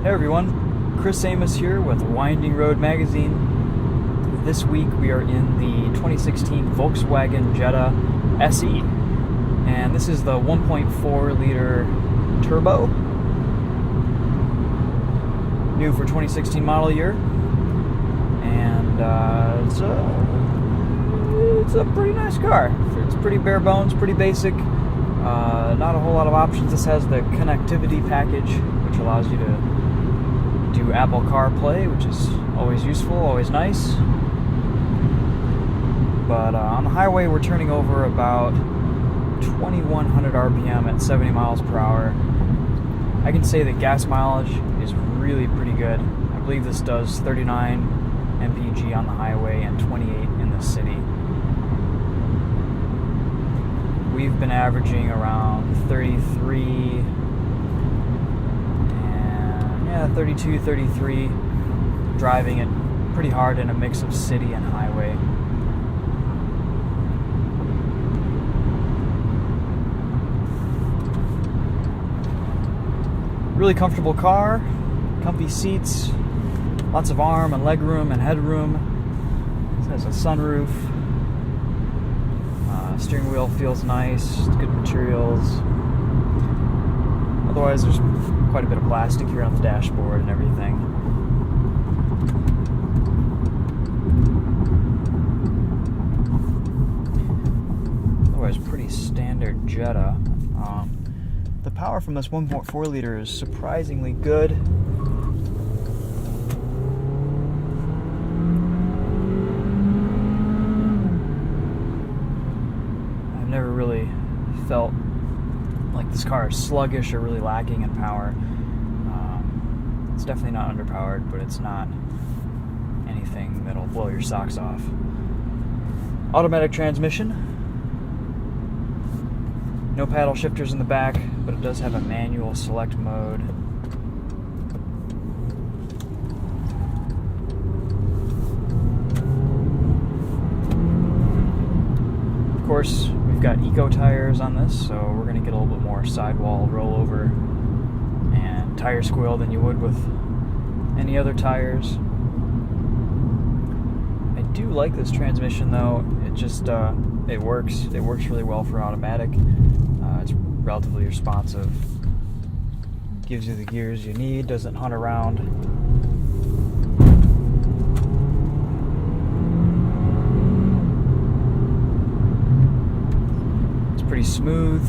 Hey everyone, Chris Amos here with Winding Road Magazine. This week we are in the 2016 Volkswagen Jetta SE, and this is the 1.4 liter turbo, new for 2016 model year, and it's a pretty nice car. It's pretty bare bones, pretty basic, not a whole lot of options. This has the connectivity package, which allows you to do Apple CarPlay, which is always useful, always nice. But on the highway, we're turning over about 2,100 RPM at 70 miles per hour. I can say that gas mileage is really pretty good. I believe this does 39 mpg on the highway and 28 in the city. We've been averaging around 33, 32, 33, driving it pretty hard in a mix of city and highway. Really comfortable car, comfy seats, lots of arm and leg room and headroom. It has a sunroof. Steering wheel feels nice, good materials. Otherwise, there's quite a bit of plastic here on the dashboard and everything. Otherwise, pretty standard Jetta. The power from this 1.4 liter is surprisingly good. I've never really felt like this car is sluggish or really lacking in power. It's definitely not underpowered, but it's not anything that'll blow your socks off. Automatic transmission. No paddle shifters in the back, but it does have a manual select mode. Of course, we've got eco tires on this, so we're going to get a little bit more sidewall rollover and tire squeal than you would with any other tires. I do like this transmission though. It just it works really well for automatic. It's relatively responsive, gives you the gears you need, doesn't hunt around. It's pretty smooth.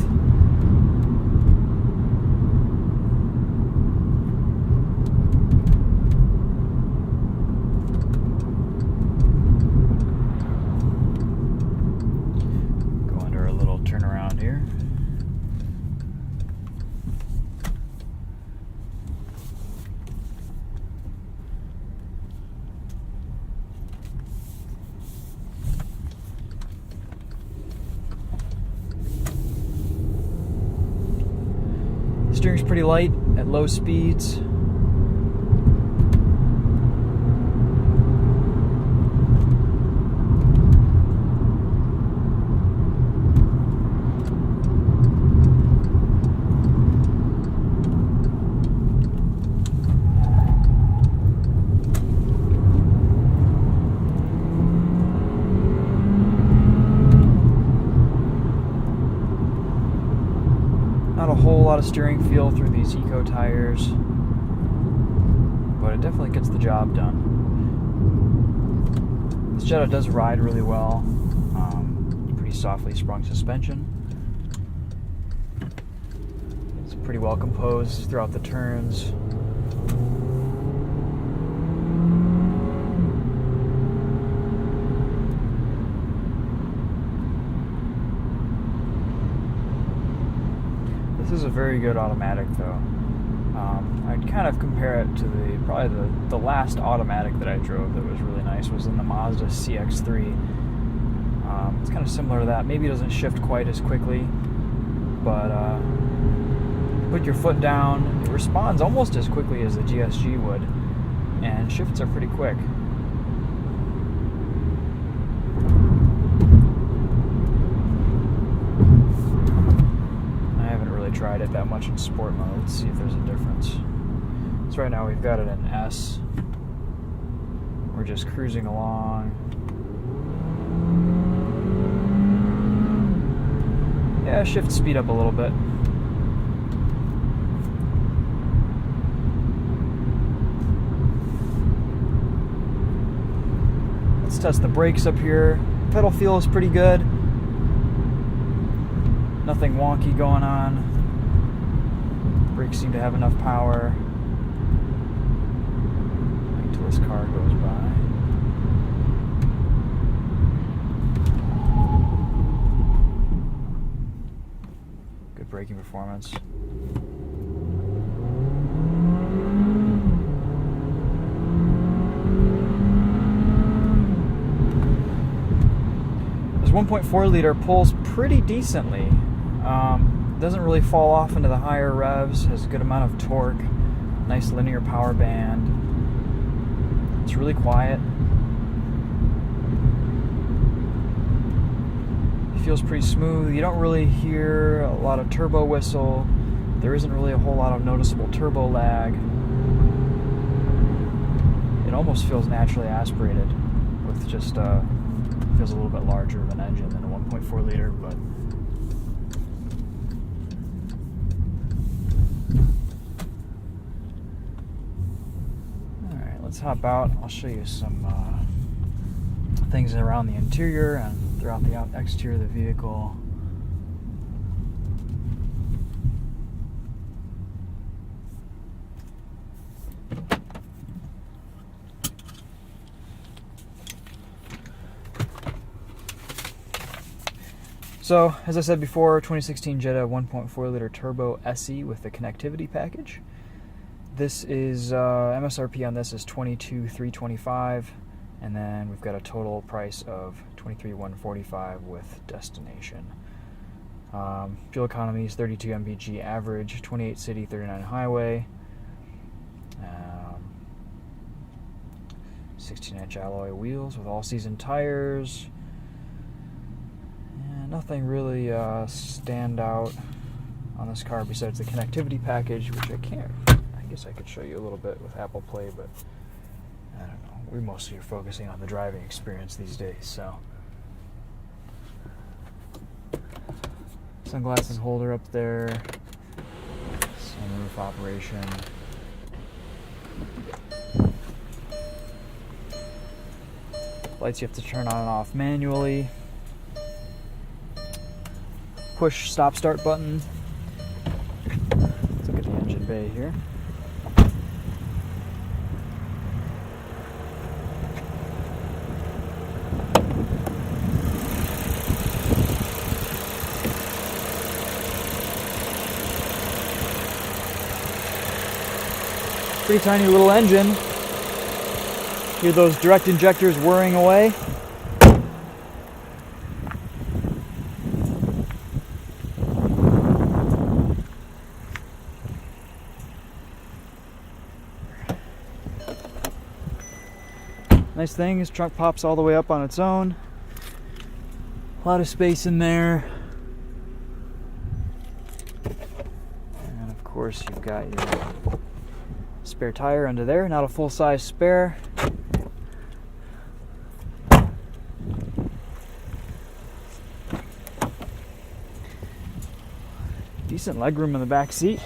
Go under a little turnaround here. Steering's pretty light at low speeds. Not a whole lot of steering feel through these eco tires, but it definitely gets the job done. This Jetta does ride really well. Pretty softly sprung suspension. It's pretty well composed throughout the turns. This is a very good automatic though. I'd kind of compare it to probably the last automatic that I drove that was really nice was in the Mazda CX-3. It's kind of similar to that. Maybe it doesn't shift quite as quickly, but put your foot down, it responds almost as quickly as the GSG would, and shifts are pretty quick. tried it that much in sport mode. Let's see if there's a difference. It's So right now we've got it in S. We're just cruising along. Yeah, shift speed up a little bit. Let's test the brakes up here. Pedal feel is pretty good. Nothing wonky going on. Brakes seem to have enough power. Wait till this car goes by. Good braking performance. This 1.4 liter pulls pretty decently. Doesn't really fall off into the higher revs, has a good amount of torque, nice linear power band. It's really quiet. It feels pretty smooth. You don't really hear a lot of turbo whistle. There isn't really a whole lot of noticeable turbo lag. It almost feels naturally aspirated with just feels a little bit larger of an engine than a 1.4 liter, but let's hop out. I'll show you some things around the interior and throughout the exterior of the vehicle. So, as I said before, 2016 Jetta 1.4 liter turbo SE with the connectivity package. This is MSRP on this is $22,325, and then we've got a total price of $23,145 with destination. Fuel economy is 32 mpg average, 28 city, 39 highway. 16-inch alloy wheels with all-season tires. And nothing really stand out on this car besides the connectivity package, which I can't. I guess I could show you a little bit with Apple Play, but I don't know. We mostly are focusing on the driving experience these days, so. Sunglasses holder up there. Sunroof operation. Lights you have to turn on and off manually. Push stop-start button. Let's look at the engine bay here. Pretty tiny little engine. Hear those direct injectors whirring away. Nice thing is trunk pops all the way up on its own. A lot of space in there. And of course you've got your spare tire under there, not a full-size spare. Decent legroom in the back seat.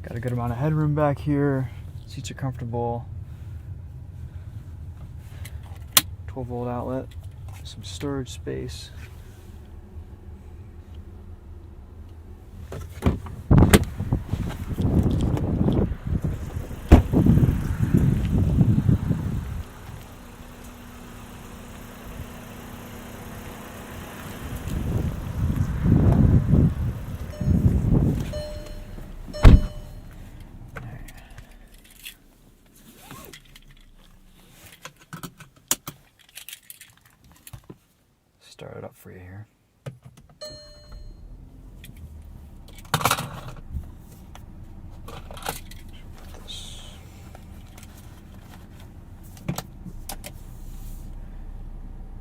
Got a good amount of headroom back here. Seats are comfortable. 12-volt outlet. Some storage space. Start it up for you here.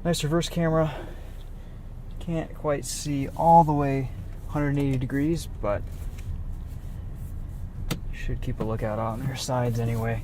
Nice reverse camera. Can't quite see all the way 180 degrees, but you should keep a lookout on your sides anyway.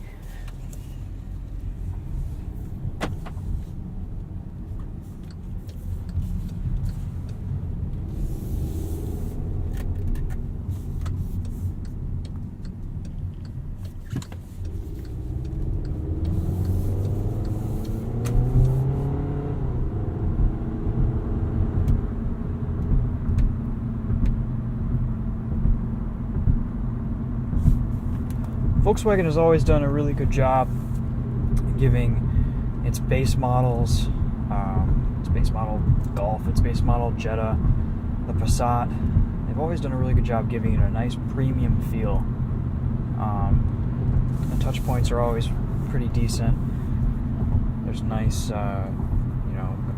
Volkswagen has always done a really good job giving its base models, its base model Golf, its base model Jetta, the Passat. They've always done a really good job giving it a nice premium feel. The touch points are always pretty decent. There's nice,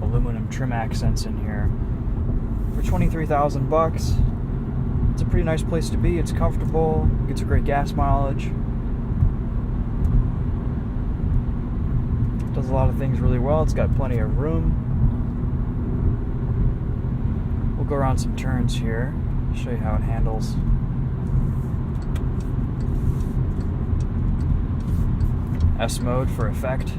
aluminum trim accents in here. For $23,000, it's a pretty nice place to be. It's comfortable, gets a great gas mileage. Does a lot of things really well. It's got plenty of room. We'll go around some turns here, show you how it handles. S mode for effect.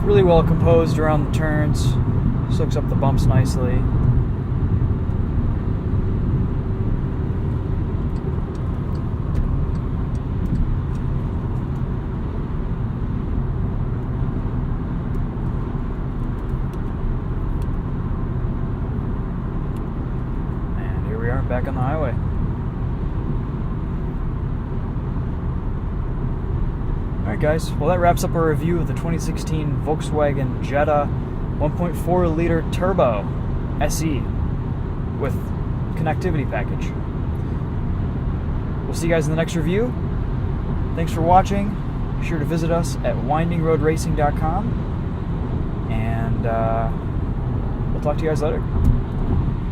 Really well composed around the turns, soaks up the bumps nicely. And here we are back on the highway. Alright guys, well that wraps up our review of the 2016 Volkswagen Jetta 1.4 liter turbo SE with connectivity package. We'll see you guys in the next review. Thanks for watching. Be sure to visit us at windingroadracing.com, and we'll talk to you guys later.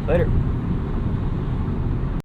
Later.